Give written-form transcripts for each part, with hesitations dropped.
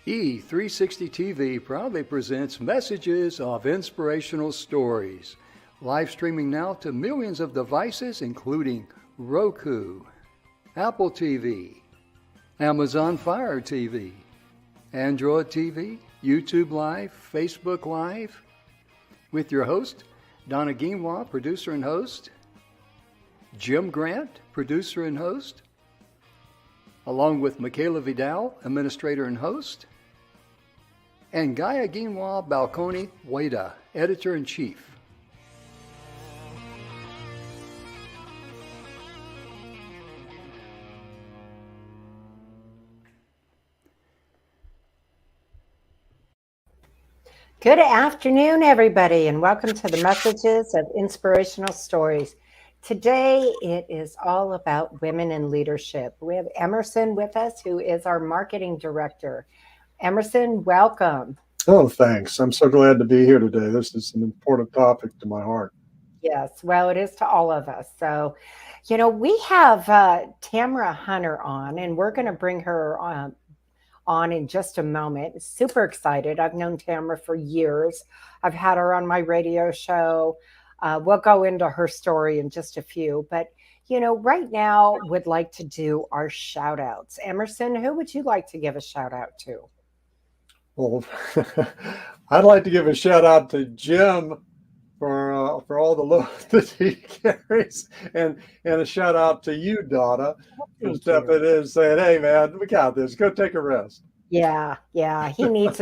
E360 TV proudly presents messages of inspirational stories. Live streaming now to millions of devices, including Roku, Apple TV, Amazon Fire TV, Android TV, YouTube Live, Facebook Live, with your host, Donna Guimwa, producer and host, Jim Grant, producer and host, along with Michaela Vidal, administrator and host, and Gaia Guimwa Balconi Wada, editor-in-chief. Good afternoon, everybody, and welcome to the Messages of Inspirational Stories. Today, it is all about women in leadership. We have Emerson with us, who is our marketing director. Emerson, welcome. Oh, thanks. I'm so glad to be here today. This is an important topic to my heart. Yes, well, it is to all of us. So, we have Tamara Hunter on, and we're going to bring her on in just a moment. Super excited. I've known Tamara for years. I've had her on my radio show. We'll go into her story in just a few, but right now would like to do our shout outs. Emerson, who would you like to give a shout out to? Well, I'd like to give a shout out to Jim for all the loads that he carries, and a shout out to you, Donna, for stepping in and saying, "Hey, man, we got this. Go take a rest." Yeah. He needs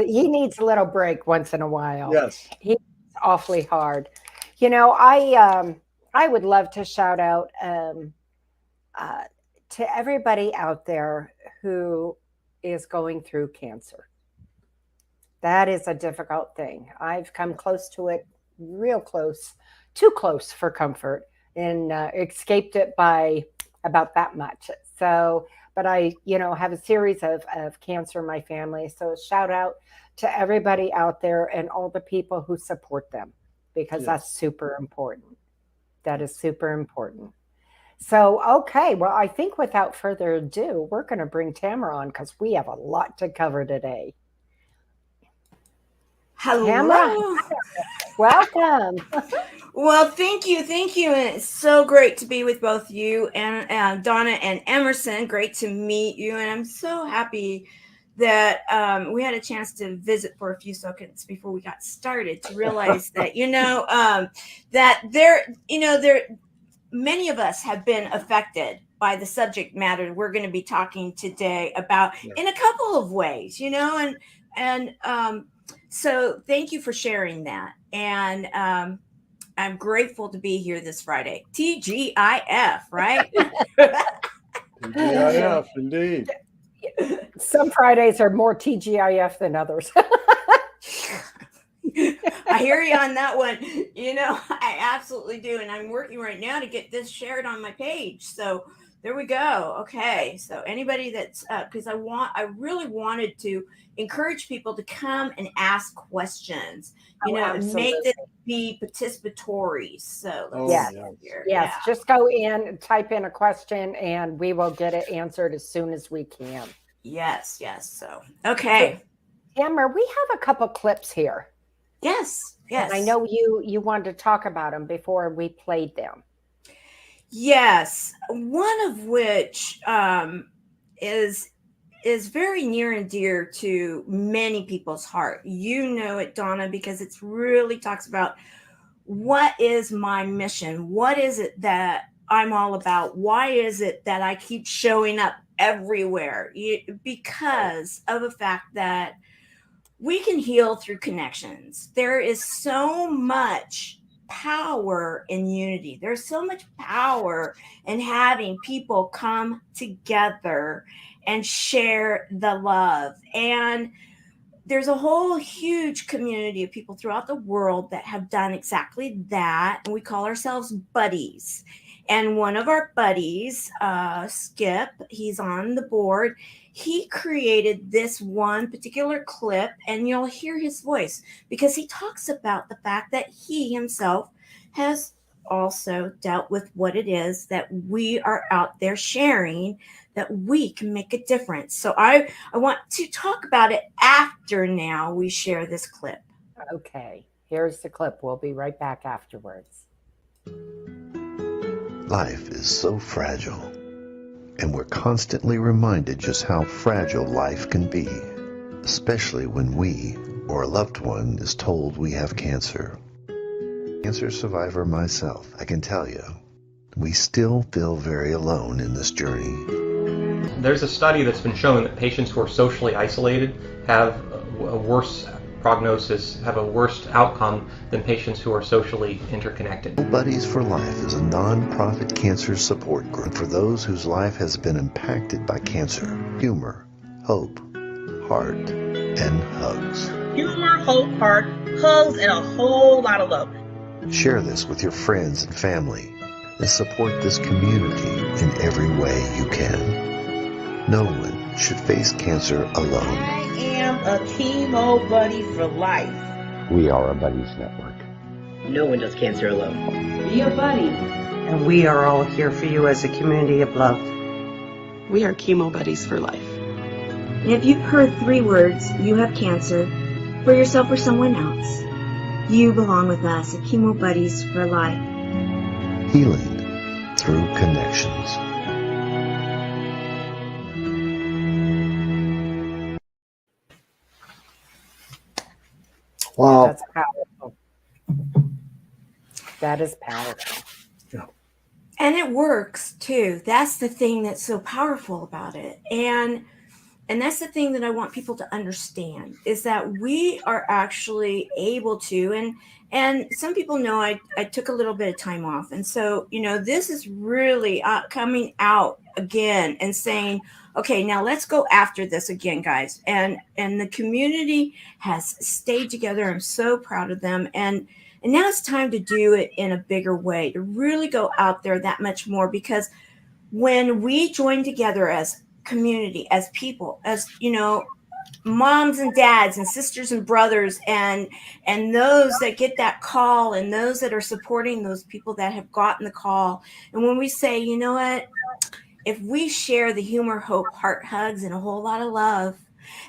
a little break once in a while. Yes, he's awfully hard. I would love to shout out to everybody out there who is going through cancer. That is a difficult thing. I've come close to it, real close, too close for comfort, and escaped it by about that much. So, but I, have a series of cancer in my family. So shout out to everybody out there and all the people who support them, because that's super important. That is super important. So, okay. Well, I think without further ado, we're going to bring Tamara on because we have a lot to cover today. Hello. Tamara, welcome. Well, thank you. And it's so great to be with both you and Donna and Emerson. Great to meet you. And I'm so happy that we had a chance to visit for a few seconds before we got started to realize that, that there many of us have been affected by the subject matter we're going to be talking today about in a couple of ways, and so thank you for sharing that. And I'm grateful to be here this Friday. TGIF, right? TGIF, indeed. Some Fridays are more TGIF than others. I hear you on that one. I absolutely do. And I'm working right now to get this shared on my page. So there we go. Okay. So anybody that's, because I really wanted to encourage people to come and ask questions, make this be participatory. So yes, just go in, type in a question, and we will get it answered as soon as we can. Yes. So, okay. So, Tamara, we have a couple clips here. Yes. And I know you wanted to talk about them before we played them. Yes, one of which is very near and dear to many people's heart. You know it, Donna, because it really talks about what is my mission? What is it that I'm all about? Why is it that I keep showing up everywhere? Because of the fact that we can heal through connections. There is so much power in unity. There's so much power in having people come together and share the love. And there's a whole huge community of people throughout the world that have done exactly that. And we call ourselves buddies. And one of our buddies, Skip, he's on the board. He created this one particular clip, and you'll hear his voice because he talks about the fact that he himself has also dealt with what it is that we are out there sharing, that we can make a difference. So I want to talk about it after now we share this clip. Okay, here's the clip. We'll be right back afterwards. Life is so fragile, and we're constantly reminded just how fragile life can be, especially when we or a loved one is told we have cancer. Cancer survivor myself, I can tell you, we still feel very alone in this journey. There's a study that's been showing that patients who are socially isolated have a worse prognosis, have a worse outcome than patients who are socially interconnected. Buddies for Life is a non-profit cancer support group for those whose life has been impacted by cancer. Humor, hope, heart, and hugs. Humor, hope, heart, hugs, and a whole lot of love. Share this with your friends and family and support this community in every way you can. No one should face cancer alone. I am a chemo buddy for life. We are a Buddies Network. No one does cancer alone. Be a buddy. And we are all here for you as a community of love. We are chemo buddies for life. And if you've heard 3 words, you have cancer, for yourself or someone else, you belong with us at Chemo Buddies for Life. Healing through connections. Wow. That's powerful. That is powerful. And it works too. That's the thing that's so powerful about it. And that's the thing that I want people to understand, is that we are actually able to, and some people know I took a little bit of time off. And so, this is really coming out again and saying, okay, now let's go after this again, guys. And the community has stayed together. I'm so proud of them. And now it's time to do it in a bigger way, to really go out there that much more, because when we join together as community, as people, as moms and dads and sisters and brothers, and those that get that call, and those that are supporting those people that have gotten the call. And when we say, you know what, if we share the humor, hope, heart, hugs, and a whole lot of love,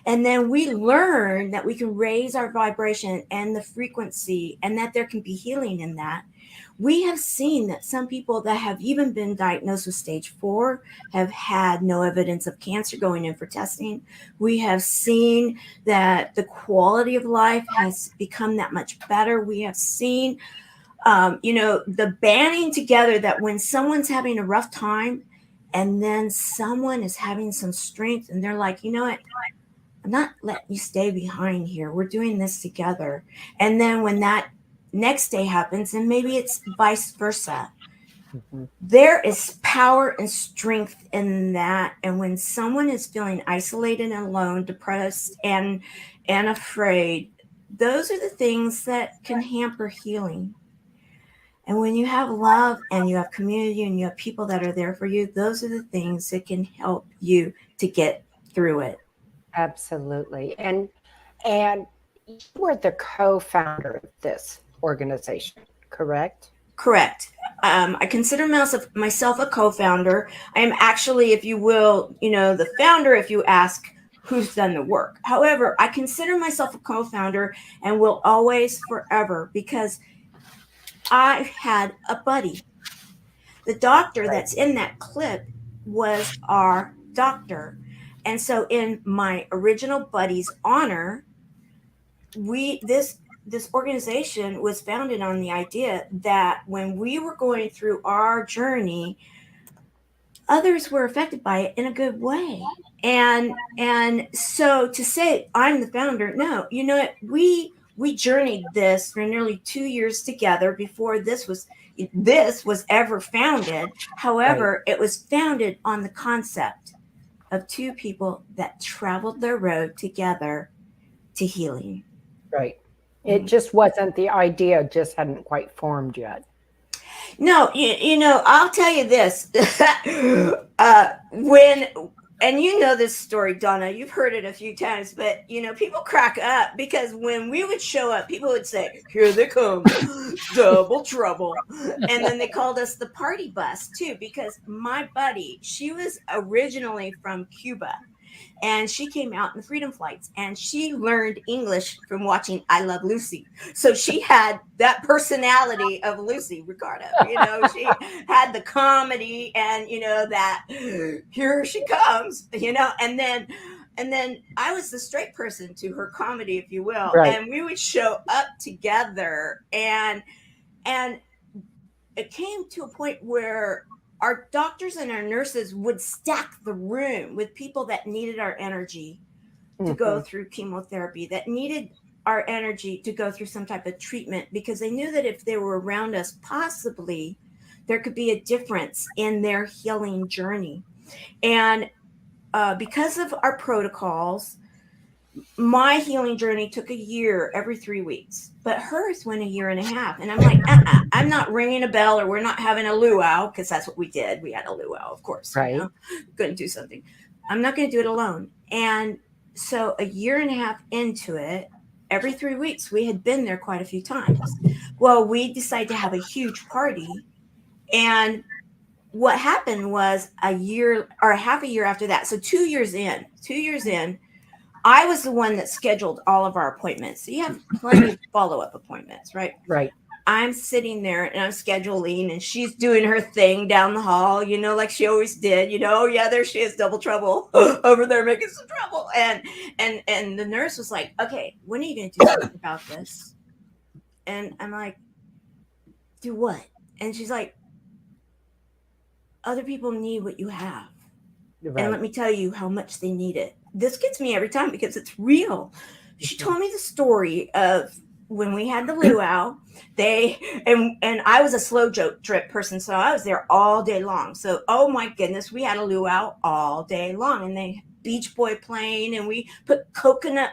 and then we learn that we can raise our vibration and the frequency, and that there can be healing in that. We have seen that some people that have even been diagnosed with stage 4 have had no evidence of cancer going in for testing. We have seen that the quality of life has become that much better. We have seen, the banding together, that when someone's having a rough time and then someone is having some strength, and they're like, you know what, I'm not letting you stay behind here. We're doing this together. And then when that next day happens, and maybe it's vice versa, there is power and strength in that. And when someone is feeling isolated and alone, depressed and afraid, those are the things that can hamper healing. And when you have love and you have community and you have people that are there for you, those are the things that can help you to get through it. Absolutely. And you were the co-founder of this organization, correct? Correct. I consider myself a co-founder. I am actually, if you will, the founder, if you ask who's done the work. However, I consider myself a co-founder and will always forever, because I had a buddy. The doctor that's in that clip was our doctor. And so in my original buddy's honor, this organization was founded on the idea that when we were going through our journey, others were affected by it in a good way. And so to say I'm the founder, no, we journeyed this for nearly 2 years together before this was ever founded. However, It was founded on the concept of 2 people that traveled their road together to healing. Right. It just wasn't, the idea just hadn't quite formed yet. No, I'll tell you this. When and you know this story, Donna, you've heard it a few times, but people crack up because when we would show up, people would say, "Here they come, double trouble." And then they called us the party bus too, because my buddy, she was originally from Cuba. And she came out in the Freedom Flights, and she learned English from watching I Love Lucy. So she had that personality of Lucy Ricardo. She had the comedy, and that here she comes. And then I was the straight person to her comedy, if you will. Right. And we would show up together, and it came to a point where our doctors and our nurses would stack the room with people that needed our energy to go through chemotherapy, that needed our energy to go through some type of treatment, because they knew that if they were around us, possibly there could be a difference in their healing journey. And because of our protocols, my healing journey took a year every 3 weeks, but hers went a year and a half. And I'm like, I'm not ringing a bell, or we're not having a luau, because that's what we did. We had a luau, of course. Right. Going to do something. I'm not going to do it alone. And so a year and a half into it, every 3 weeks, we had been there quite a few times. Well, we decided to have a huge party. And what happened was a year or half a year after that. So 2 years in, I was the one that scheduled all of our appointments. So you have plenty of follow-up appointments, right? Right. I'm sitting there and I'm scheduling, and she's doing her thing down the hall, like she always did, yeah, there she is, double trouble over there making some trouble. And the nurse was like, "Okay, when are you going to do something about this?" And I'm like, "Do what?" And she's like, "Other people need what you have." Right. And let me tell you how much they need it. This gets me every time because it's real. She told me the story of when we had the luau. And I was a slow drip person, so I was there all day long. So, oh my goodness, we had a luau all day long, and they Beach Boy playing, and we put coconut,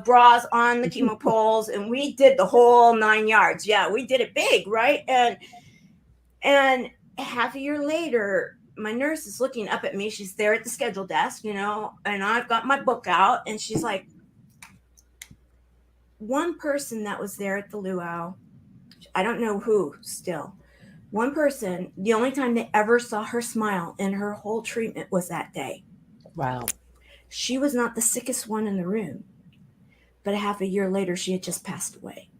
bras on the chemo poles, and we did the whole 9 yards. Yeah, we did it big, right? And half a year later, my nurse is looking up at me. She's there at the schedule desk, and I've got my book out, and she's like, "One person that was there at the luau, I don't know who still, one person, the only time they ever saw her smile in her whole treatment was that day." Wow. She was not the sickest one in the room, but a half a year later, she had just passed away.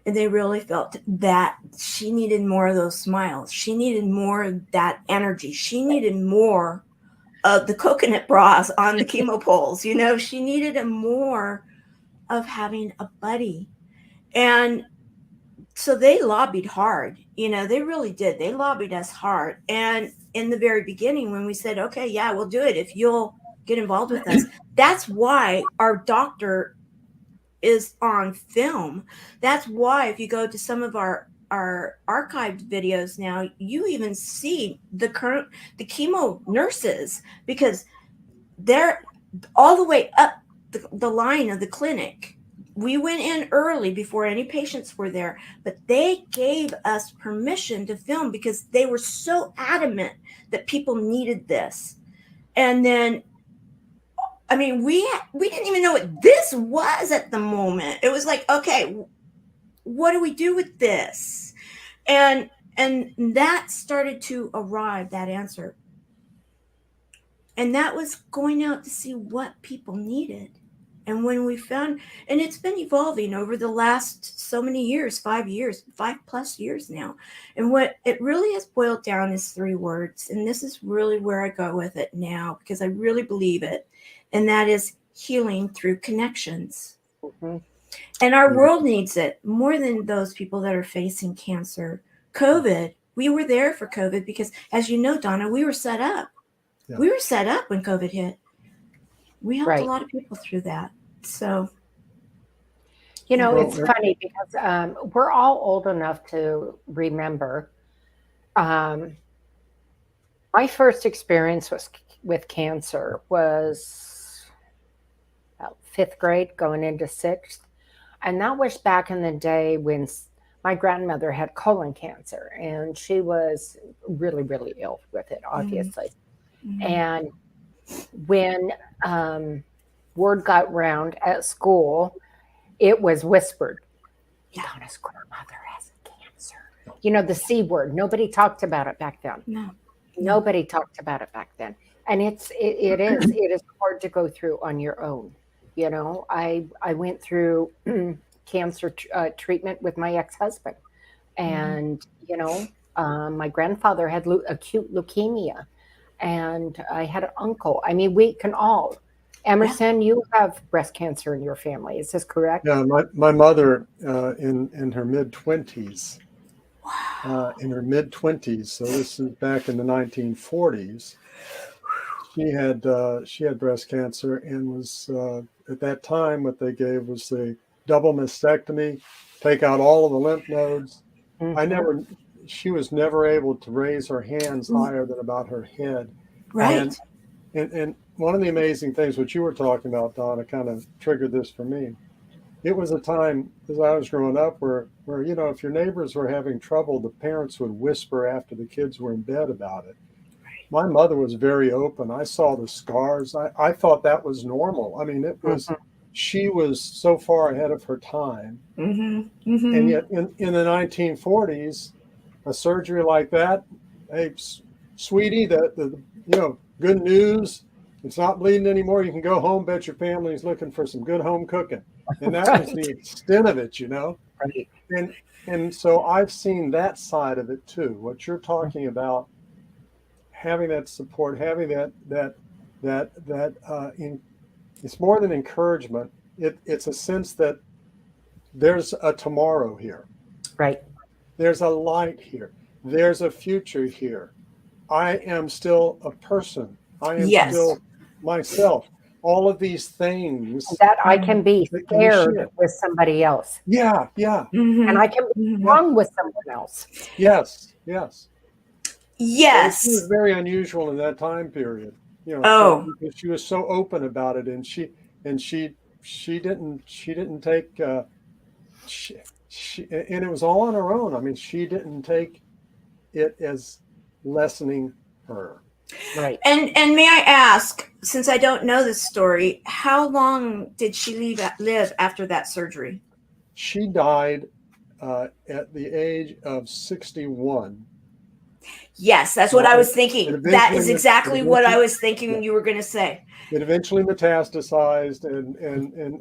And they really felt that she needed more of those smiles. She needed more of that energy. She needed more of the coconut bras on the chemo poles. She needed more of having a buddy. And so they lobbied hard. They really did. They lobbied us hard. And in the very beginning, when we said, "Okay, yeah, we'll do it if you'll get involved with us," that's why our doctor is on film. That's why if you go to some of our archived videos now, you even see the chemo nurses, because they're all the way up the line of the clinic. We went in early before any patients were there, but they gave us permission to film because they were so adamant that people needed this. And then we didn't even know what this was at the moment. It was like, okay, what do we do with this? And that started to arrive, that answer. And that was going out to see what people needed. And when we found, and it's been evolving over the last so many years, 5+ years now. And what it really has boiled down is 3 words. And this is really where I go with it now, because I really believe it. And that is healing through connections. Mm-hmm. And our world needs it more than those people that are facing cancer. COVID, we were there for COVID because, as you know, Donna, we were set up. Yeah. We were set up when COVID hit. We helped a lot of people through that. So, it's funny because we're all old enough to remember. My first experience with cancer was about 5th grade, going into 6th. And that was back in the day when my grandmother had colon cancer, and she was really, really ill with it, obviously. Mm-hmm. And when word got round at school, it was whispered, Donna's grandmother has cancer. You know, the C word. Nobody talked about it back then. No. Nobody talked about it back then. And it is hard to go through on your own. You know, I went through cancer treatment with my ex-husband. And, you know, my grandfather had acute leukemia, and I had an uncle. I mean, we can all. Emerson, you have breast cancer in your family. Is this correct? Yeah, my mother in her mid-20s. In her mid-20s, so this is back in the 1940s. She had breast cancer and was at that time what they gave was the double mastectomy, take out all of the lymph nodes. She was never able to raise her hands higher than about her head. Right. And one of the amazing things, what you were talking about, Donna, kind of triggered this for me. It was a time, as I was growing up, where you know, if your neighbors were having trouble, the parents would whisper after the kids were in bed about it. My mother was very open. I saw the scars. I thought that was normal. I mean, it was, she was so far ahead of her time. And yet in the 1940s, a surgery like that, hey, sweetie, the you know, good news, it's not bleeding anymore. You can go home, bet your family's looking for some good home cooking. And that was the extent of it, you know? Right. And so I've seen that side of it too. What you're talking about, having that support, having it's more than encouragement. It's a sense that there's a tomorrow here. Right. There's a light here. There's a future here. I am still a person. I am still myself. All of these things that I can be scared with somebody else. Yeah. And I can be wrong with someone else. Yes. Yes. She was very unusual in that time period. You know, because she was so open about it, and she didn't take and it was all on her own. I mean, she didn't take it as lessening her. Right. And may I ask, since I don't know this story, how long did she live after that surgery? She died at the age of 61. Yes, that's what I was thinking. That is exactly what I was thinking you were going to say. It eventually metastasized and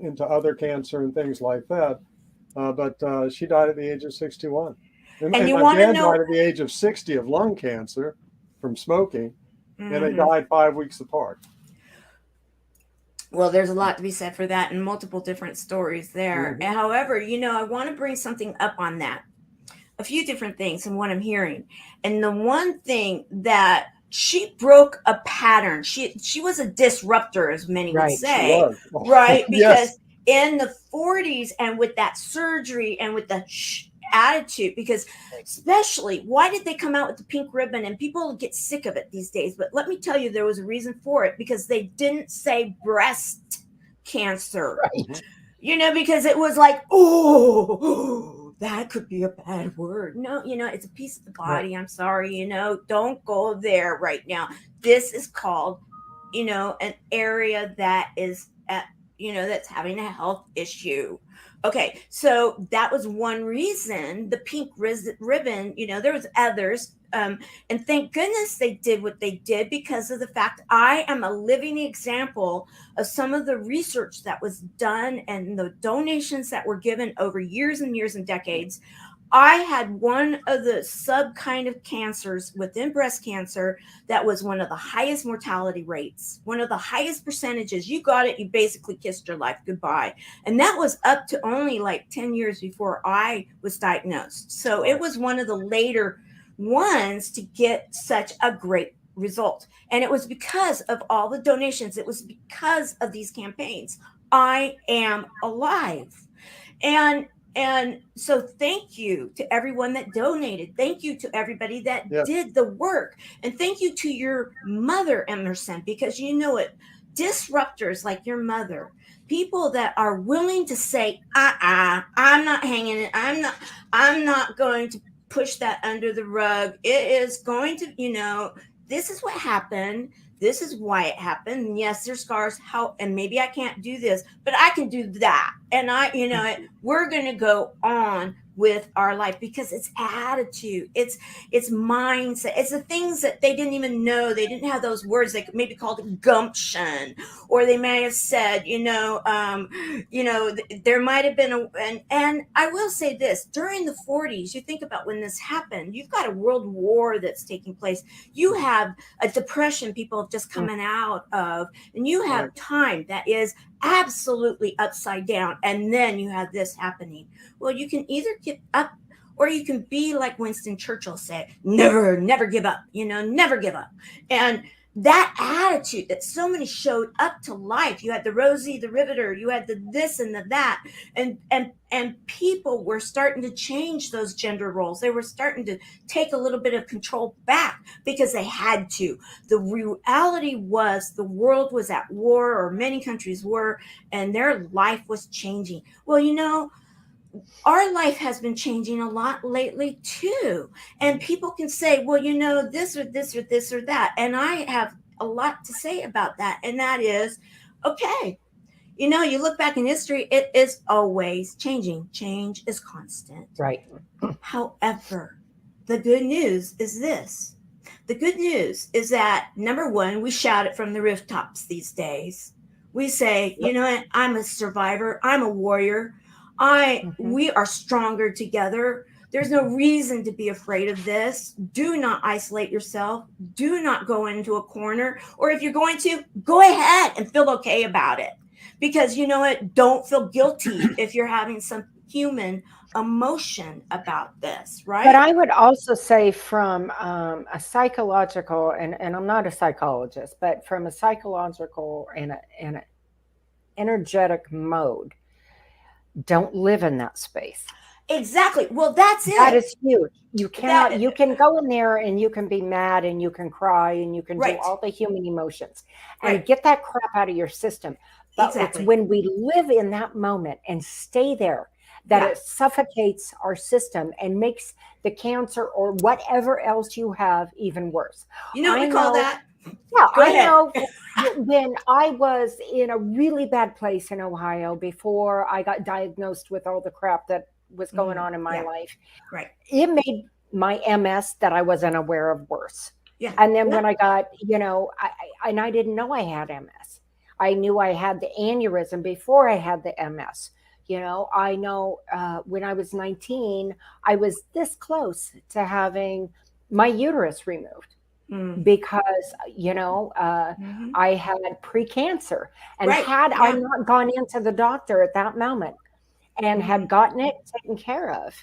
into other cancer and things like that. But she died at the age of 61. And my dad died at the age of 60 of lung cancer from smoking, and they died 5 weeks apart. Well, there's a lot to be said for that and multiple different stories there. However, you know, I want to bring something up on that. A few different things and what I'm hearing. And the one thing that she broke a pattern. She was a disruptor, as many would say. Right? Because in the 40s and with that surgery and with the attitude, because especially, why did they come out with the pink ribbon? And people get sick of it these days. But let me tell you, there was a reason for it, because they didn't say breast cancer. Right. You know, because it was like, oh, that could be a bad word. No, you know, it's a piece of the body. I'm sorry, you know, don't go there right now. This is called, you know, an area that is at, you know, that's having a health issue. Okay, so that was one reason, the pink ribbon, you know, there was others. And thank goodness they did what they did, because of the fact I am a living example of some of the research that was done and the donations that were given over years and years and decades. I had one of the sub kind of cancers within breast cancer that was one of the highest mortality rates, one of the highest percentages. You got it, you basically kissed your life goodbye. And that was up to only like 10 years before I was diagnosed. So it was one of the later ones to get such a great result. And it was because of all the donations. It was because of these campaigns. I am alive. And so thank you to everyone that donated. Thank you to everybody that did the work. And thank you to your mother, Emerson, because you know it, disruptors like your mother, people that are willing to say, I'm not hanging it. I'm not going to push that under the rug. It is going to, you know, this is what happened. This is why it happened. And yes, there's scars. And maybe I can't do this, but I can do that. And we're going to go on with our life, because it's attitude, it's mindset, it's the things that they didn't even know. They didn't have those words. They maybe called it gumption, or they may have said, there might have been and I will say this, during the 40s, you think about when this happened, you've got a world war that's taking place. You have a depression people have just coming out of, and you have time that is absolutely upside down, and then you have this happening. Well, you can either give up, or you can be like Winston Churchill said, never give up, never give up. And that attitude that so many showed up to life. You had the Rosie the Riveter, you had the this and the that, and people were starting to change those gender roles. They were starting to take a little bit of control back, because they had to. The reality was the world was at war, or many countries were, and their life was changing. Well, our life has been changing a lot lately too. And people can say, well, this or this or this or that. And I have a lot to say about that. And that is, okay, you look back in history, it is always changing. Change is constant. Right. However, the good news is this. The good news is that, number one, we shout it from the rooftops these days. We say, you know what? I'm a survivor. I'm a warrior. We are stronger together. There's no reason to be afraid of this. Do not isolate yourself. Do not go into a corner. Or if you're going to, go ahead and feel okay about it. Because you know what? Don't feel guilty if you're having some human emotion about this, right? But I would also say, from a psychological, and I'm not a psychologist, but from a psychological and an energetic mode, don't live in that space. Exactly. Well, that's it. That is huge. You cannot, you can go in there and you can be mad and you can cry and you can do all the human emotions and get that crap out of your system. But it's when we live in that moment and stay there that it suffocates our system and makes the cancer or whatever else you have even worse. You know what we call that? Yeah, I know. When I was in a really bad place in Ohio before I got diagnosed with all the crap that was going on in my life, it made my MS that I wasn't aware of worse. Yeah. And then when I got, I didn't know I had MS. I knew I had the aneurysm before I had the MS. I know when I was 19, I was this close to having my uterus removed. Because I had pre-cancer, and had I not gone into the doctor at that moment and had gotten it taken care of,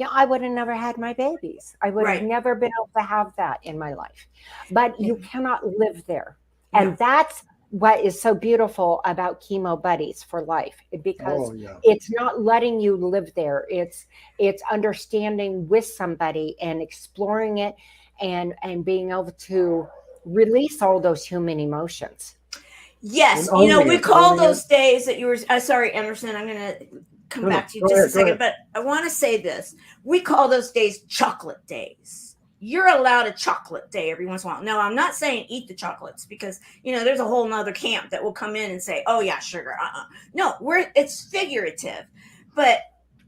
I would have never had my babies. I would have never been able to have that in my life. But you cannot live there, and that's what is so beautiful about Chemo Buddies for Life, because it's not letting you live there. It's understanding with somebody and exploring it. And being able to release all those human emotions. Yes, we call those days that you were. Sorry, Emerson, I'm going to come back to you just a second, but I want to say this: we call those days chocolate days. You're allowed a chocolate day every once in a while. No, I'm not saying eat the chocolates, because there's a whole nother camp that will come in and say, "Oh yeah, sugar." No, it's figurative, but.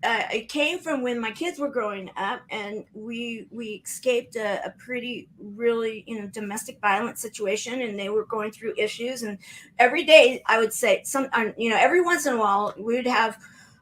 It came from when my kids were growing up, and we escaped a pretty, really, domestic violence situation, and they were going through issues. And every day, I would say, every once in a while,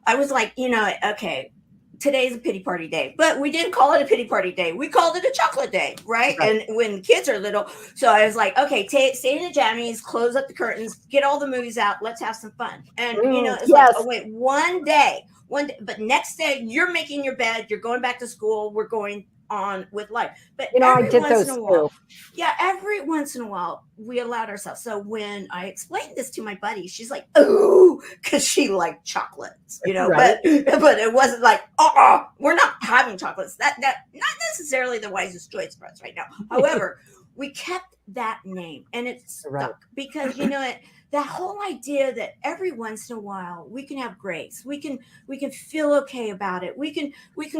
I was like, okay, today's a pity party day, but we didn't call it a pity party day. We called it a chocolate day, right? And when the kids are little, so I was like, okay, stay in the jammies, close up the curtains, get all the movies out, let's have some fun. And it's like, oh wait, one day, but next day you're making your bed, you're going back to school, we're going on with life. But I did those too. Yeah, every once in a while we allowed ourselves. So when I explained this to my buddy, she's like, "Oh," because she liked chocolates, but it wasn't like, we're not having chocolates. That not necessarily the wisest choice for us right now. However, we kept that name, and it stuck because that whole idea that every once in a while we can have grace, we can feel okay about it, we can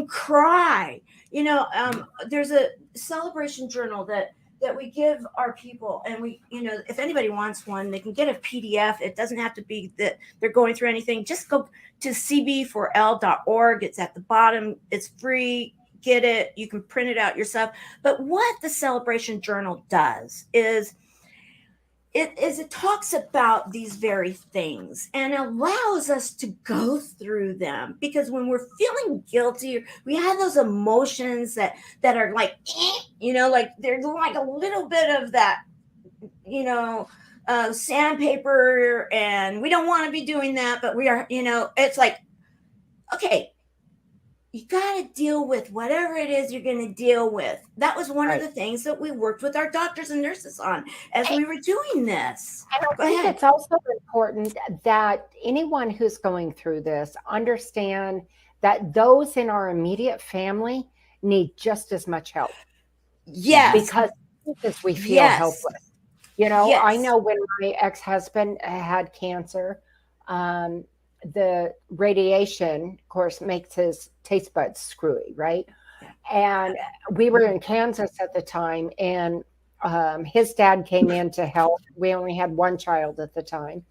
cry. There's a celebration journal that that we give our people, and we, if anybody wants one, they can get a PDF. It doesn't have to be that they're going through anything. Just go to cb4l.org. It's at the bottom. It's free. Get it. You can print it out yourself. But what the Celebration Journal does is it talks about these very things and allows us to go through them, because when we're feeling guilty, we have those emotions that are like, like there's like a little bit of that, sandpaper, and we don't want to be doing that, but we are, it's like, okay, you got to deal with whatever it is you're going to deal with. That was one of the things that we worked with our doctors and nurses on as we were doing this. And I think it's also important that anyone who's going through this understand that those in our immediate family need just as much help. Yes. Because we feel helpless. I know when my ex-husband had cancer, the radiation, of course, makes his taste buds screwy, right? And we were in Kansas at the time, and his dad came in to help. We only had one child at the time.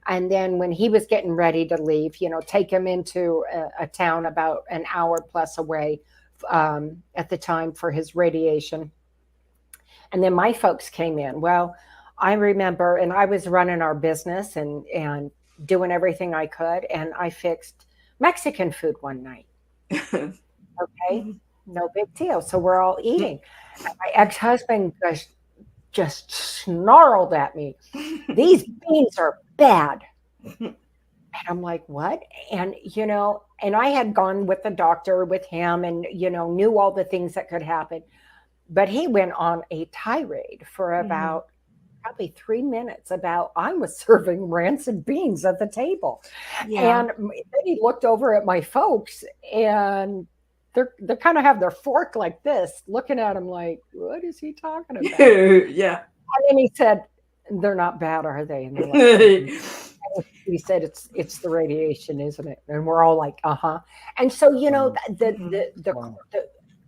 And then when he was getting ready to leave, take him into a town about an hour plus away at the time for his radiation. And then my folks came in. Well, I remember, and I was running our business and doing everything I could, and I fixed Mexican food one night. Okay, no big deal. So we're all eating. And my ex-husband just snarled at me, "These beans are bad." And I'm like, "What?" And and I had gone with the doctor with him, and knew all the things that could happen. But he went on a tirade for about probably 3 minutes about I was serving rancid beans at the table. Yeah. And then he looked over at my folks, and they kind of have their fork like this, looking at him like, what is he talking about? Yeah. And then he said, "They're not bad, are they?" And they're like, he said, it's the radiation, isn't it? And we're all like, uh-huh. And so, the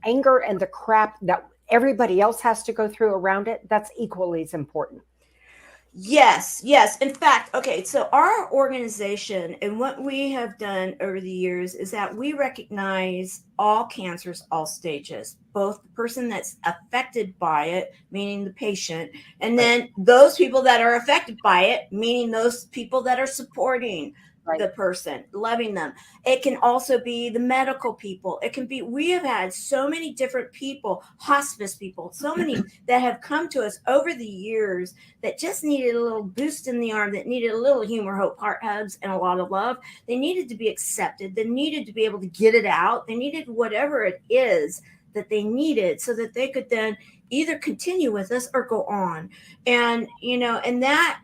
anger and the crap that everybody else has to go through around it, that's equally as important. Yes. In fact, okay, so our organization and what we have done over the years is that we recognize all cancers, all stages, both the person that's affected by it, meaning the patient, and then those people that are affected by it, meaning those people that are supporting the person, loving them. It can also be the medical people. It can be, we have had so many different people, hospice people, so many that have come to us over the years that just needed a little boost in the arm, that needed a little humor, hope, heart hugs, and a lot of love. They needed to be accepted. They needed to be able to get it out. They needed whatever it is that they needed so that they could then either continue with us or go on. And, and that,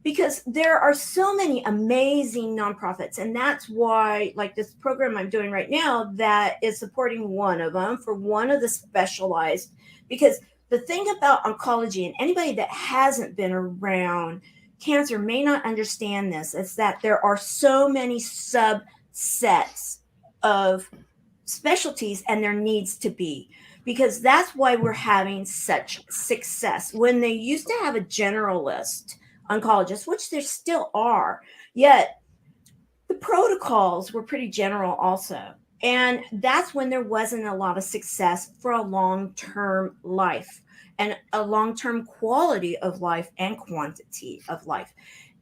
because there are so many amazing nonprofits, and that's why, like this program I'm doing right now, that is supporting one of them for one of the specialized, because the thing about oncology, and anybody that hasn't been around cancer may not understand this, is that there are so many subsets of specialties, and there needs to be, because that's why we're having such success. When they used to have a generalist oncologists, which there still are, yet the protocols were pretty general also. And that's when there wasn't a lot of success for a long-term life and a long-term quality of life and quantity of life.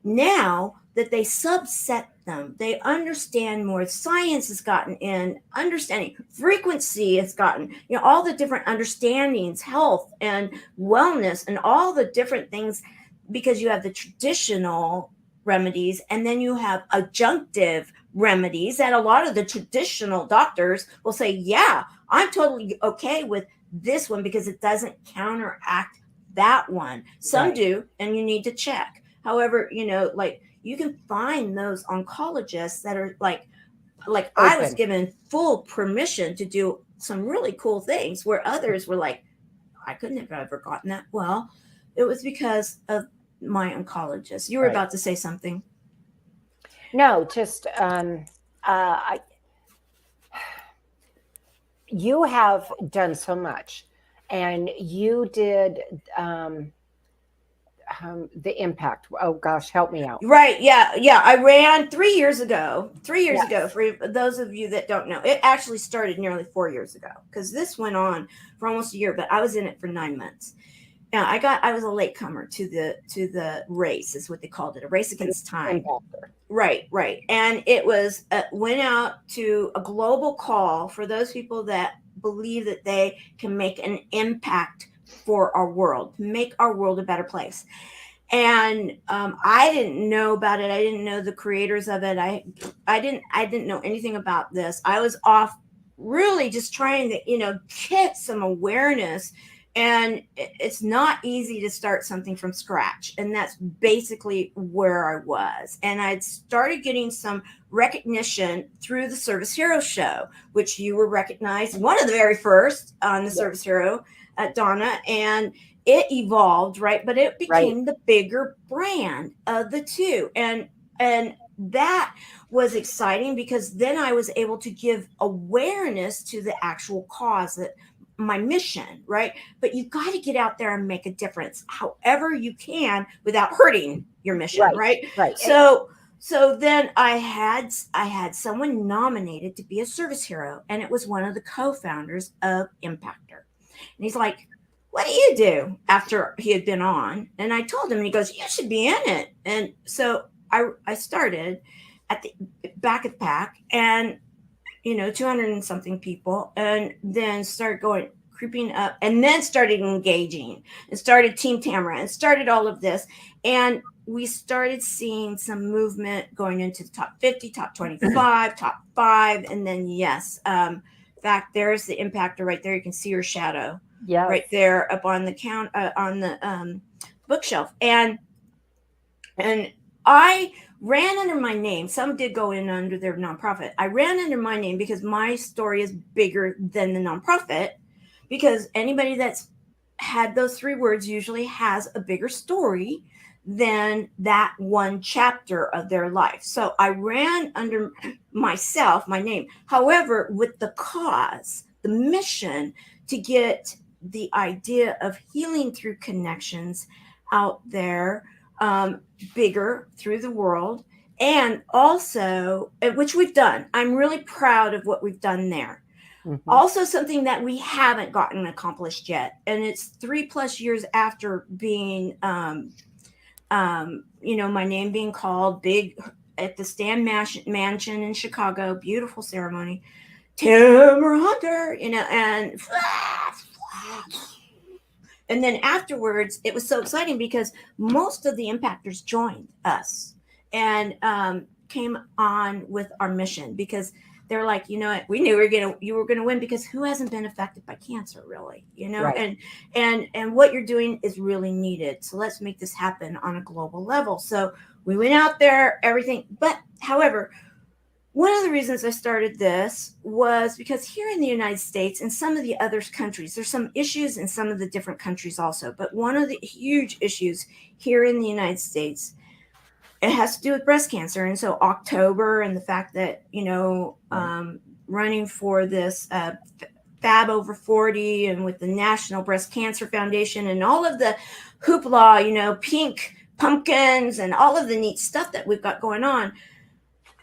Now that they subset them, they understand more. Science has gotten in, understanding, frequency has gotten, all the different understandings, health and wellness and all the different things, because you have the traditional remedies and then you have adjunctive remedies that a lot of the traditional doctors will say, yeah, I'm totally okay with this one because it doesn't counteract that one. Some do, and you need to check. However, like you can find those oncologists that are like I was given full permission to do some really cool things where others were like, I couldn't have ever gotten that. Well, it was because of my oncologist. You were about to say something. No, just you have done so much, And you did the impact. Oh gosh, help me out. Right. Yeah. Yeah. I ran 3 years ago. 3 years ago, for those of you that don't know, it actually started nearly 4 years ago, because this went on for almost a year, but I was in it for 9 months. Yeah, I was a latecomer to the race, is what they called it, a race against time. Right. And it was went out to a global call for those people that believe that they can make an impact for our world, make our world a better place. And I didn't know about it. I didn't know the creators of it. I didn't know anything about this. I was off really just trying to get some awareness. And it's not easy to start something from scratch. And that's basically where I was. And I'd started getting some recognition through the Service Hero show, which you were recognized, one of the very first on the Service Hero, Donna. And it evolved, right? But it became the bigger brand of the two. And that was exciting, because then I was able to give awareness to the actual cause, that my mission, right? But you've got to get out there and make a difference however you can without hurting your mission, right? So then I had someone nominated to be a service hero, and it was one of the co-founders of Impactor. And he's like, what do you do, after he had been on? And I told him, and he goes, you should be in it. And so I started at the back of the pack, and 200 and something people, and then started creeping up, and then started engaging, and started Team Tamara, and started all of this. And we started seeing some movement going into the top 50, top 25, top 5. And then, in fact, there's the Impactor right there. You can see her shadow right there up on the bookshelf. And I ran under my name. Some did go in under their nonprofit. I ran under my name because my story is bigger than the nonprofit, because anybody that's had those 3 words usually has a bigger story than that one chapter of their life. So I ran under myself, my name. However, with the cause, the mission to get the idea of healing through connections out there, bigger through the world, and also, which we've done. I'm really proud of what we've done there. Mm-hmm. Also, something that we haven't gotten accomplished yet, and it's 3+ years after being, my name being called big at the Stan Mansion in Chicago, beautiful ceremony, Timber Hunter, and then afterwards, it was so exciting because most of the impactors joined us and came on with our mission, because they're like, we knew you were gonna win, because who hasn't been affected by cancer, really, right. and what you're doing is really needed. So let's make this happen on a global level. So we went out there, everything. But however, one of the reasons I started this was because here in the United States and some of the other countries, there's some issues in some of the different countries also. But one of the huge issues here in the United States, it has to do with breast cancer. And so October, and the fact that, running for this Fab Over 40, and with the National Breast Cancer Foundation and all of the hoopla, pink pumpkins and all of the neat stuff that we've got going on.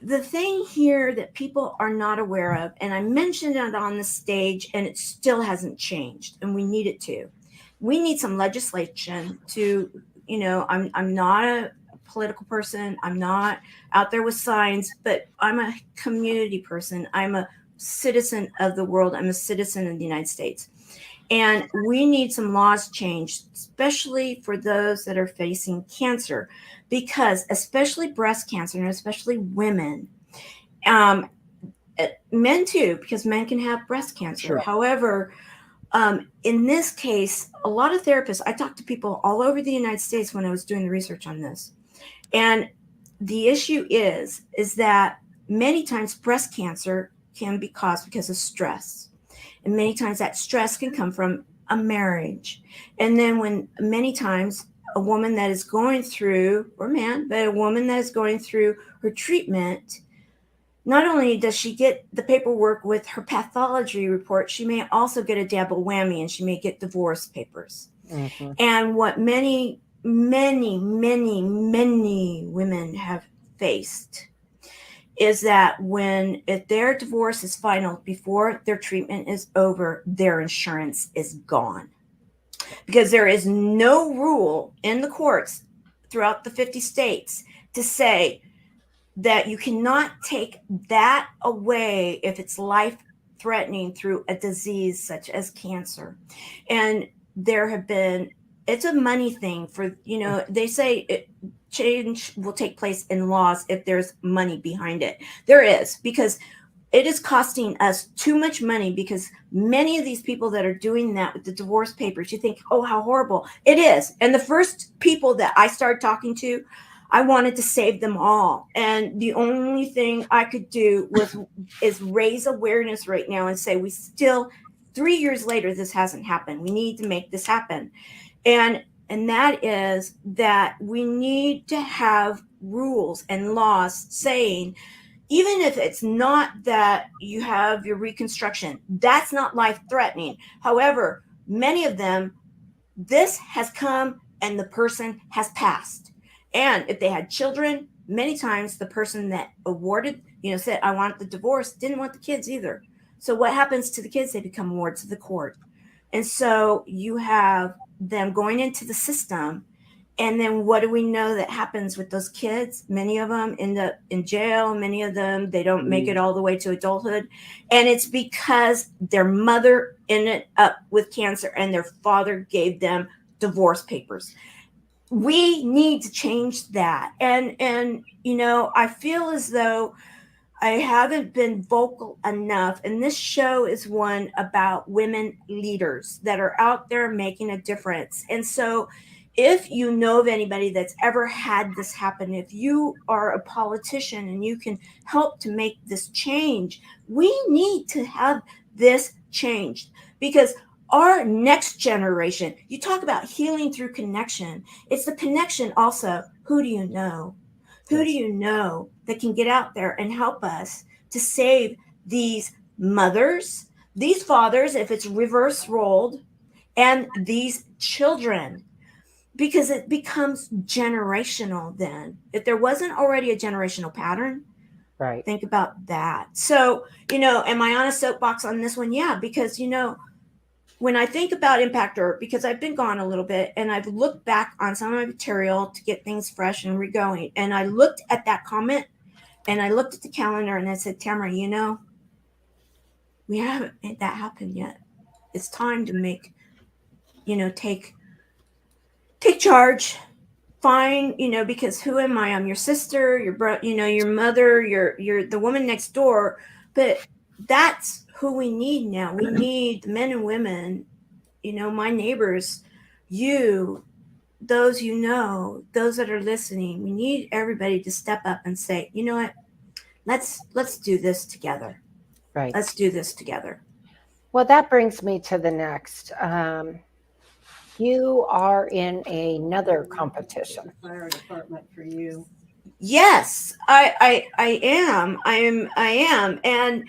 The thing here that people are not aware of, and I mentioned it on the stage, and it still hasn't changed, and we need it to. We need some legislation to, I'm not a political person. I'm not out there with signs, but I'm a community person. I'm a citizen of the world. I'm a citizen of the United States. And we need some laws changed, especially for those that are facing cancer, because especially breast cancer, and especially women, men too, because men can have breast cancer. Sure. However, in this case, a lot of therapists, I talked to people all over the United States when I was doing the research on this. And the issue is that many times breast cancer can be caused because of stress. And many times that stress can come from a marriage. And then when many times a woman that is going through, or man, but a woman that is going through her treatment not only does she get the paperwork with her pathology report, she may also get a double whammy, and she may get divorce papers. Mm-hmm. And what many women have faced is that if their divorce is final before their treatment is over, their insurance is gone. Because there is no rule in the courts throughout the 50 states to say that you cannot take that away if it's life threatening through a disease such as cancer. And it's a money thing for, they say change will take place in laws if there's money behind it. There is, because it is costing us too much money, because many of these people that are doing that with the divorce papers, you think, oh, how horrible. It is. And the first people that I started talking to, I wanted to save them all. And the only thing I could do is raise awareness right now and say, 3 years later, this hasn't happened. We need to make this happen. And that is that we need to have rules and laws saying, even if it's not that you have your reconstruction, that's not life threatening. However, many of them, this has come and the person has passed. And if they had children, many times the person that awarded, said, I want the divorce, didn't want the kids either. So what happens to the kids? They become wards of the court. And so you have them going into the system. And then what do we know that happens with those kids? Many of them end up in jail. Many of them, they don't make it all the way to adulthood. And it's because their mother ended up with cancer and their father gave them divorce papers. We need to change that. And I feel as though I haven't been vocal enough. And this show is one about women leaders that are out there making a difference. And so if you know of anybody that's ever had this happen, if you are a politician and you can help to make this change, we need to have this changed, because our next generation, you talk about healing through connection. It's the connection also. Who do you know? Who do you know that can get out there and help us to save these mothers, these fathers, if it's reverse rolled, and these children? Because it becomes generational then. If there wasn't already a generational pattern, right? Think about that. So, am I on a soapbox on this one? Yeah, because, when I think about Impactor, because I've been gone a little bit and I've looked back on some of my material to get things fresh and regoing. And I looked at that comment and I looked at the calendar and I said, Tamara, we haven't made that happen yet. It's time to make, take charge. Fine, because who am I? I'm your sister, your brother, your mother, you're the woman next door. But that's who we need now. We need the men and women, my neighbors, those those that are listening. We need everybody to step up and say, you know what? Let's do this together. Right. Let's do this together. Well, that brings me to the next. You are in another competition. Fire department for you. Yes, I am. And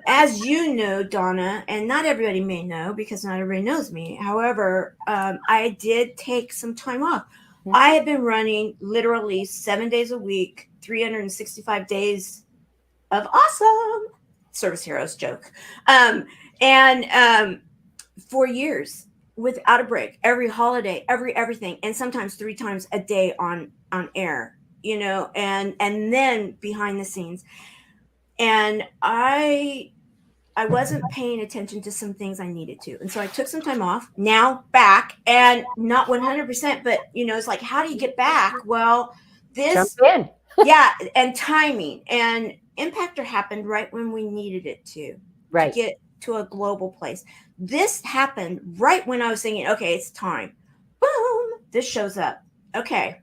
as you know, Donna, and not everybody may know because not everybody knows me. However, I did take some time off. Mm-hmm. I have been running literally 7 days a week, 365 days of awesome service heroes joke. And 4 years without a break, every holiday, everything, and sometimes 3 times a day on air, and then behind the scenes. And I wasn't paying attention to some things I needed to. And so I took some time off, now back, and not 100%, but it's like, how do you get back? Well, this, jump in. Yeah. And timing and Impactor happened right when we needed it to get to a global place. This happened right when I was thinking, okay, it's time. Boom, this shows up. Okay.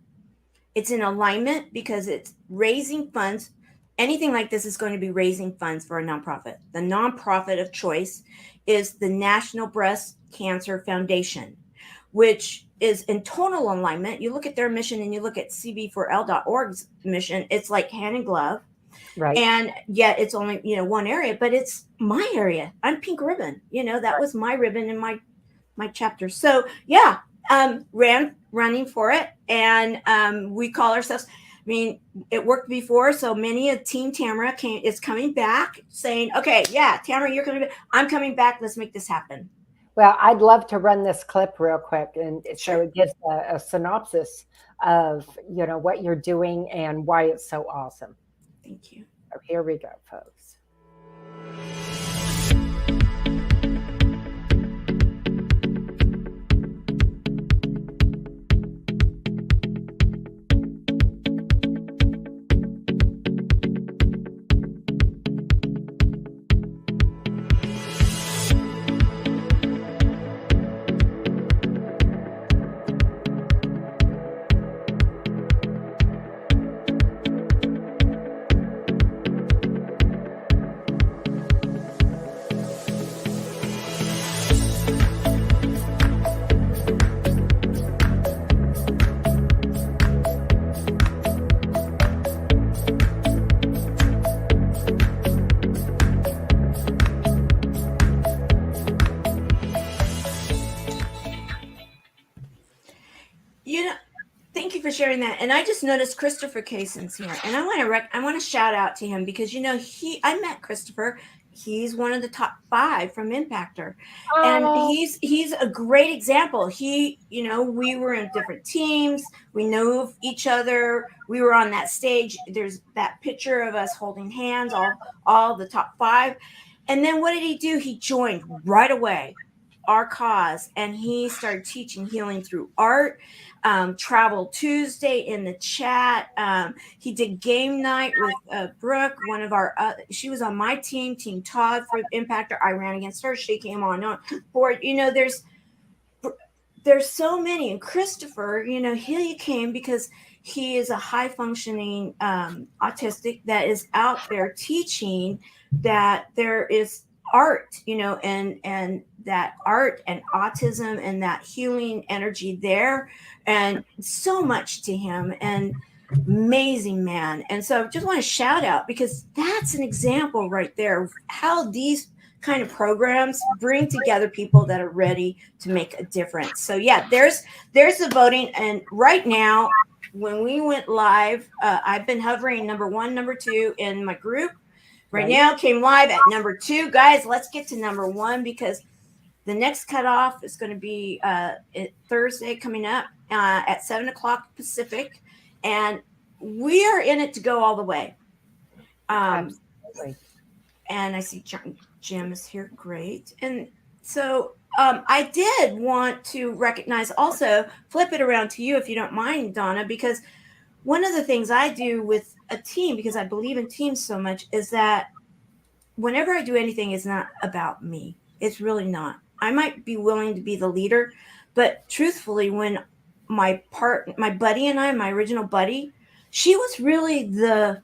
It's in alignment because it's raising funds. Anything like this is going to be raising funds for a nonprofit. The nonprofit of choice is the National Breast Cancer Foundation, which is in total alignment. You look at their mission and you look at cb4l.org's mission, it's like hand in glove. Right. And yet it's only, one area, but it's my area. I'm pink ribbon. That was my ribbon in my chapter. So yeah, running for it. And we call ourselves, it worked before. So many of Team Tamara is coming back saying, okay, yeah, Tamara, I'm coming back. Let's make this happen. Well, I'd love to run this clip real quick. And Sure. so it gives a synopsis of, what you're doing and why it's so awesome. Thank you. So here we go, folks. Thank you for sharing that. And I just noticed Christopher Kaysen's here, and I want to shout out to him because I met Christopher. He's one of the top 5 from Impactor, and he's a great example. We were in different teams. We know of each other. We were on that stage. There's that picture of us holding hands, all the top 5. And then what did he do? He joined right away our cause, and he started teaching healing through art. Travel Tuesday in the chat. He did game night with Brooke, one of our, she was on my team, Team Todd for Impactor. I ran against her. She came on board. There's so many. And Christopher, he came because he is a high functioning autistic that is out there teaching that there is art, and that art and autism and that healing energy there, and so much to him, and amazing man. And so I just want to shout out, because that's an example right there of how these kind of programs bring together people that are ready to make a difference. So yeah, there's the voting. And right now, when we went live, I've been hovering number 1, number 2 in my group. Right now, came live at number 2. Guys, let's get to number 1, because the next cutoff is going to be Thursday coming up at 7:00 Pacific. And we are in it to go all the way. Absolutely. And I see Jim is here. Great. And so I did want to recognize, also flip it around to you if you don't mind, Donna, because one of the things I do with a team, because I believe in teams so much, is that whenever I do anything, it's not about me. It's really not. I might be willing to be the leader, but truthfully, when my buddy and I, my original buddy, she was really the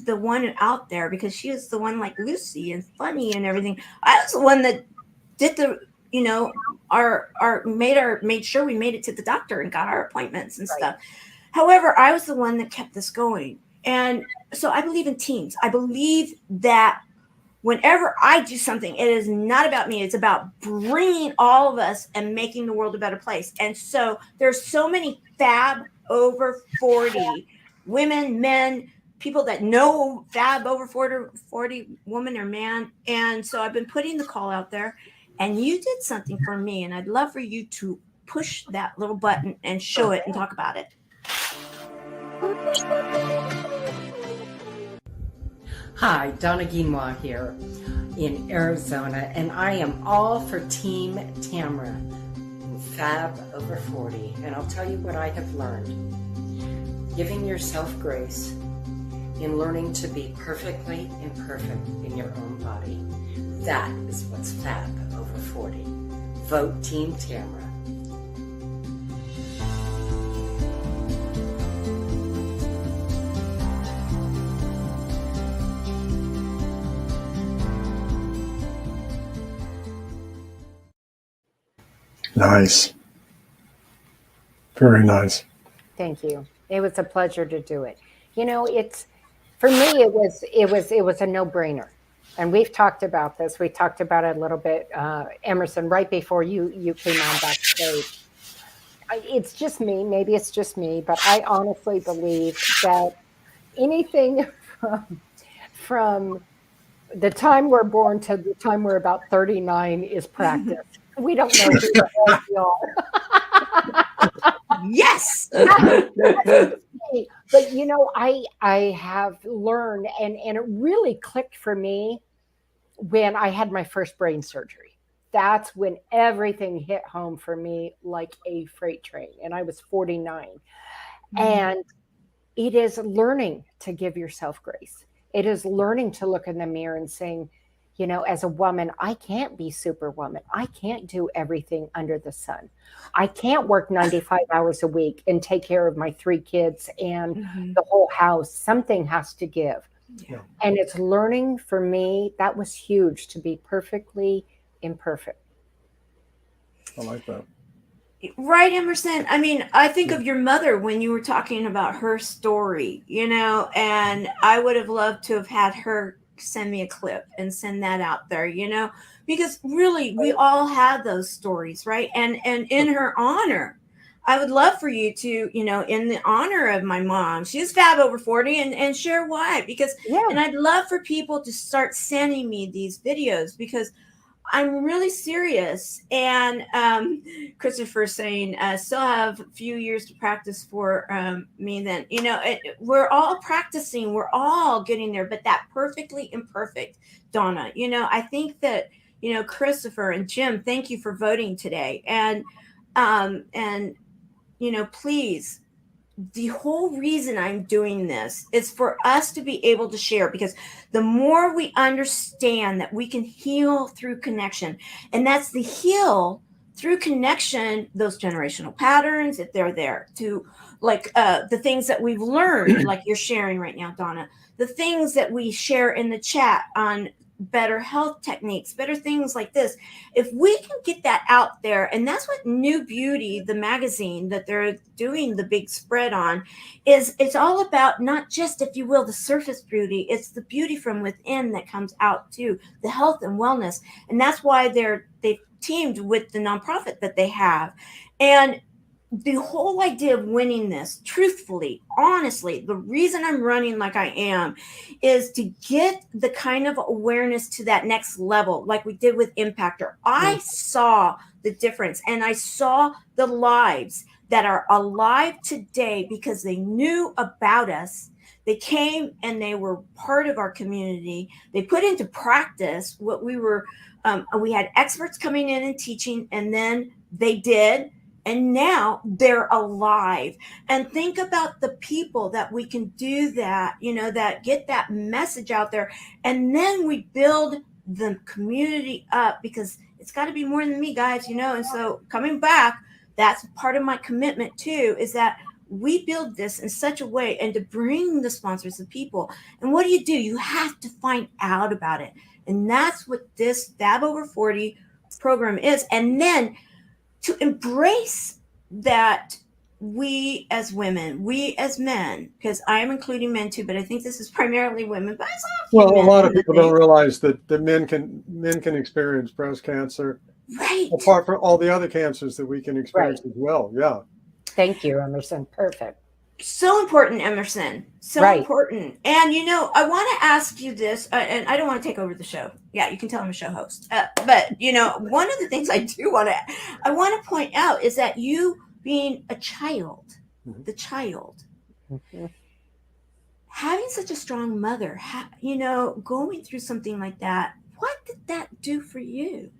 one out there, because she was the one like Lucy and funny and everything. I was the one that did the, made sure we made it to the doctor and got our appointments and stuff. However, I was the one that kept this going. And so I believe in teams. I believe that whenever I do something, it is not about me. It's about bringing all of us and making the world a better place. And so there's so many fab over 40 women, men, people that know fab over 40 woman or man. And so I've been putting the call out there, and you did something for me. And I'd love for you to push that little button and show it and talk about it. Hi, Donna Guinois here in Arizona, and I am all for Team Tamara, Fab over 40. And I'll tell you what I have learned. Giving yourself grace in learning to be perfectly imperfect in your own body. That is what's Fab over 40. Vote Team Tamara. Nice. Very nice. Thank you. It was a pleasure to do it. For me, it was a no-brainer. And we've talked about this. We talked about it a little bit, Emerson, right before you came on backstage. It's just me. Maybe it's just me, but I honestly believe that anything from the time we're born to the time we're about 39 is practice. We don't know who the hell we are. Yes. But I have learned, and it really clicked for me when I had my first brain surgery. That's when everything hit home for me like a freight train, and I was 49. And it is learning to give yourself grace. It is learning to look in the mirror and saying, as a woman, I can't be superwoman. I can't do everything under the sun. I can't work 95 hours a week and take care of my 3 kids and the whole house. Something has to give. Yeah. And it's learning for me, that was huge, to be perfectly imperfect. I like that. Right, Emerson. I mean, I think of your mother when you were talking about her story, and I would have loved to have had her send me a clip and send that out there, because really we all have those stories, right? And in her honor, I would love for you to, in the honor of my mom, she's Fab over 40, and share why, because, and I'd love for people to start sending me these videos, because I'm really serious. And Christopher's saying, still have a few years to practice for me then. We're all practicing. We're all getting there. But that perfectly imperfect, Donna, I think that, Christopher and Jim, thank you for voting today. And please, the whole reason I'm doing this is for us to be able to share, because the more we understand that we can heal through connection, and that's the heal through connection, those generational patterns, if they're there, to like the things that we've learned, like you're sharing right now, Donna, the things that we share in the chat on better health techniques, better things like this. If we can get that out there, and that's what New Beauty, the magazine that they're doing the big spread on, is it's all about not just, if you will, the surface beauty, it's the beauty from within that comes out too, the health and wellness. And that's why they've teamed with the nonprofit that they have. And the whole idea of winning this, truthfully, honestly, the reason I'm running like I am is to get the kind of awareness to that next level, like we did with Impactor. I saw the difference, and I saw the lives that are alive today because they knew about us. They came and they were part of our community. They put into practice what we were, we had experts coming in and teaching, and then they did. And now they're alive. And think about the people that we can do that, that get that message out there. And then we build the community up, because it's got to be more than me, guys, And so coming back, that's part of my commitment too, is that we build this in such a way, and to bring the sponsors of people. And what do? You have to find out about it. And that's what this Fab Over 40 program is. And then to embrace that we as women, we as men, because I am including men too, but I think this is primarily women. But a lot of people don't realize that men can experience breast cancer, right? Apart from all the other cancers that we can experience as well. Yeah. Thank you, Emerson. Perfect. So important, Emerson. So important. And, I want to ask you this, and I don't want to take over the show. Yeah, you can tell I'm a show host. But, one of the things I want to point out is that you being a child, the child, having such a strong mother, going through something like that, what did that do for you?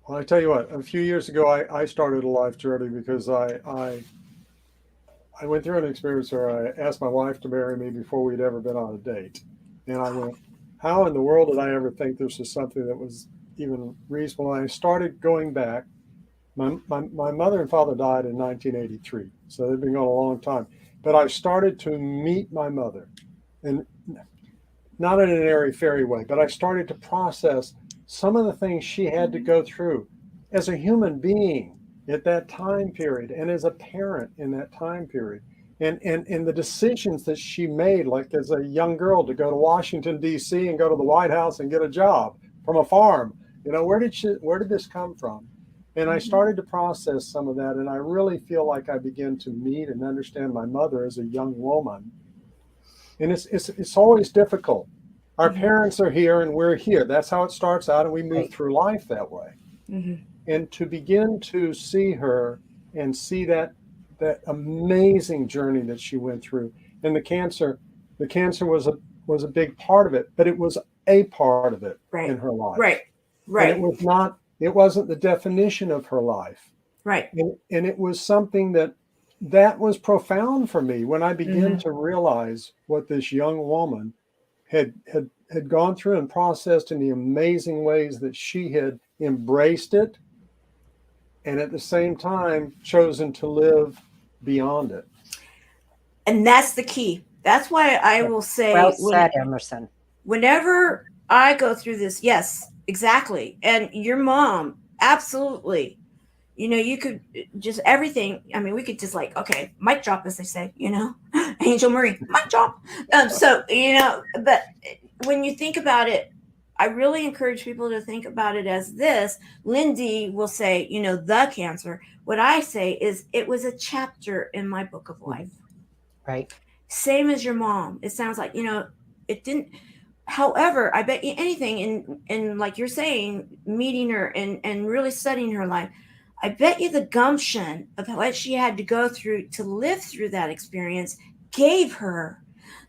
Well, I tell you what, a few years ago, I started a life journey because I went through an experience where I asked my wife to marry me before we'd ever been on a date. And I went, how in the world did I ever think this was something that was even reasonable? And I started going back. My mother and father died in 1983, so they've been gone a long time. But I started to meet my mother, and not in an airy-fairy way, but I started to process some of the things she had to go through as a human being at that time period, and as a parent in that time period. and the decisions that she made, like as a young girl, to go to Washington, D.C. and go to the White House and get a job from a farm. Where did this come from? And I started to process some of that, and I really feel like I began to meet and understand my mother as a young woman. And it's always difficult. Our parents are here and we're here. That's how it starts out, and we move through life that way. And to begin to see her and see that amazing journey that she went through, and the cancer was a big part of it, but it was a part of it in her life. And it wasn't the definition of her life. And it was something that was profound for me when I began to realize what this young woman had gone through and processed in the amazing ways that she had embraced it, and at the same time chosen to live beyond it. And that's the key. That's why I will say, well said, Emerson. Whenever I go through this, yes, exactly. And your mom, absolutely. You could just everything. I mean, we could just okay, mic drop, as they say, Angel Marie, mic drop. But when you think about it, I really encourage people to think about it as this. Lindy will say, the cancer. What I say is it was a chapter in my book of life. Right. Same as your mom. It sounds like, it didn't. However, I bet you anything in like you're saying, meeting her and really studying her life, I bet you the gumption of what she had to go through to live through that experience gave her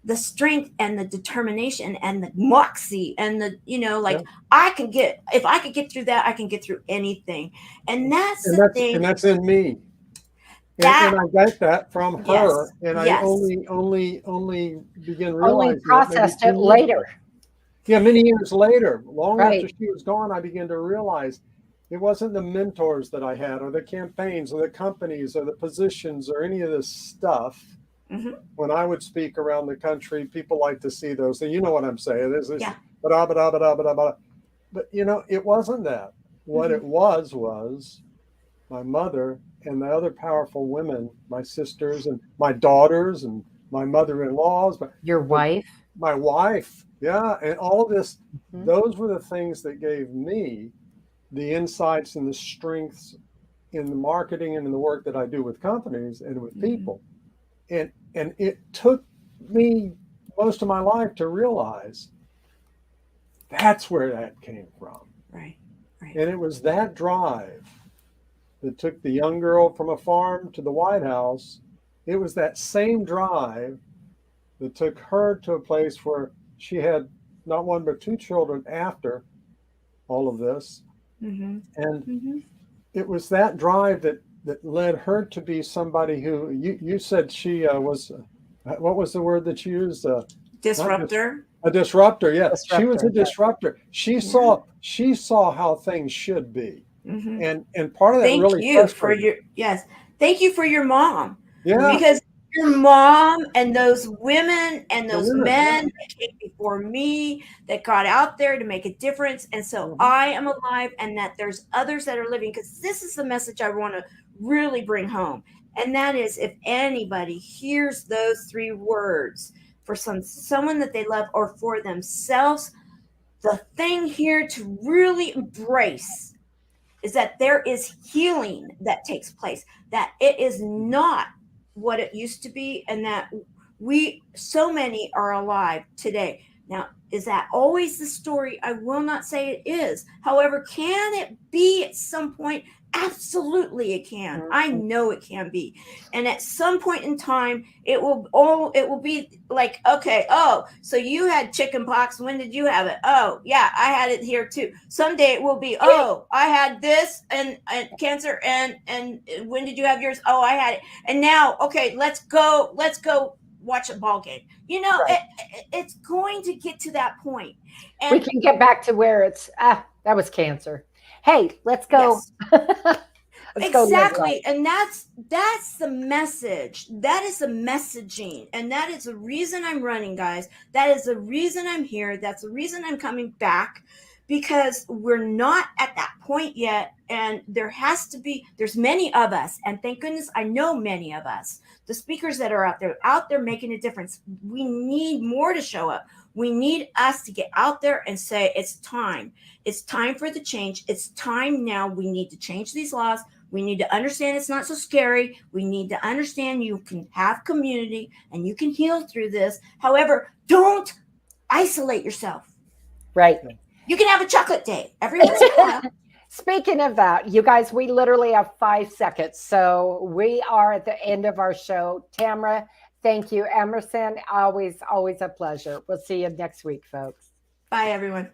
the strength and the determination and the moxie and the, if I could get through that, I can get through anything. And that's the thing. And that's in me. And I got that from her. And I only began realizing. Only processed it later. Yeah, many years later, long after she was gone, I began to realize it wasn't the mentors that I had or the campaigns or the companies or the positions or any of this stuff. When I would speak around the country, people like to see those. And you know what I'm saying. There's this but it wasn't that. What it was my mother and the other powerful women, my sisters and my daughters and my mother-in-laws. Your wife? My wife. Yeah. And all of this, those were the things that gave me the insights and the strengths in the marketing and in the work that I do with companies and with people. And it took me most of my life to realize that's where that came from. Right. And it was that drive that took the young girl from a farm to the White House. It was that same drive that took her to a place where she had not one but two children after all of this. And it was that drive that led her to be somebody who you said she was, what was the word that you used? Disruptor. A disruptor, yes. She was a disruptor. She saw how things should be. And part of that Thank you for your mom. Yeah. Because your mom and those women and those men that came before me that got out there to make a difference. And so I am alive, and that there's others that are living, because this is the message I want to really bring home. And that is, if anybody hears those three words for someone that they love or for themselves, the thing here to really embrace is that there is healing that takes place, that it is not what it used to be, and that so many are alive today. Now, is that always the story? I will not say it is. However, can it be at some point? Absolutely it can. I know it can be. And at some point in time, it will be like, okay, so you had chicken pox. When did you have it? Oh, yeah, I had it here too. Someday it will be, I had this and cancer, and when did you have yours? Oh, I had it. And now, okay, let's go watch a ball game. It's going to get to that point. And we can get back to where it's that was cancer. Hey, let's go. Yes. Exactly. And that's the message. That is the messaging. And that is the reason I'm running, guys. That is the reason I'm here. That's the reason I'm coming back, because we're not at that point yet. And there's many of us, and thank goodness I know many of us, the speakers that are out there making a difference. We need more to show up. We need us to get out there and say, it's time. It's time for the change. It's time now. We need to change these laws. We need to understand it's not so scary. We need to understand you can have community and you can heal through this. However, don't isolate yourself. Right. You can have a chocolate day every once in a while. Speaking of that, you guys, we literally have 5 seconds. So we are at the end of our show. Tamara, thank you. Emerson, always a pleasure. We'll see you next week, folks. Bye, everyone.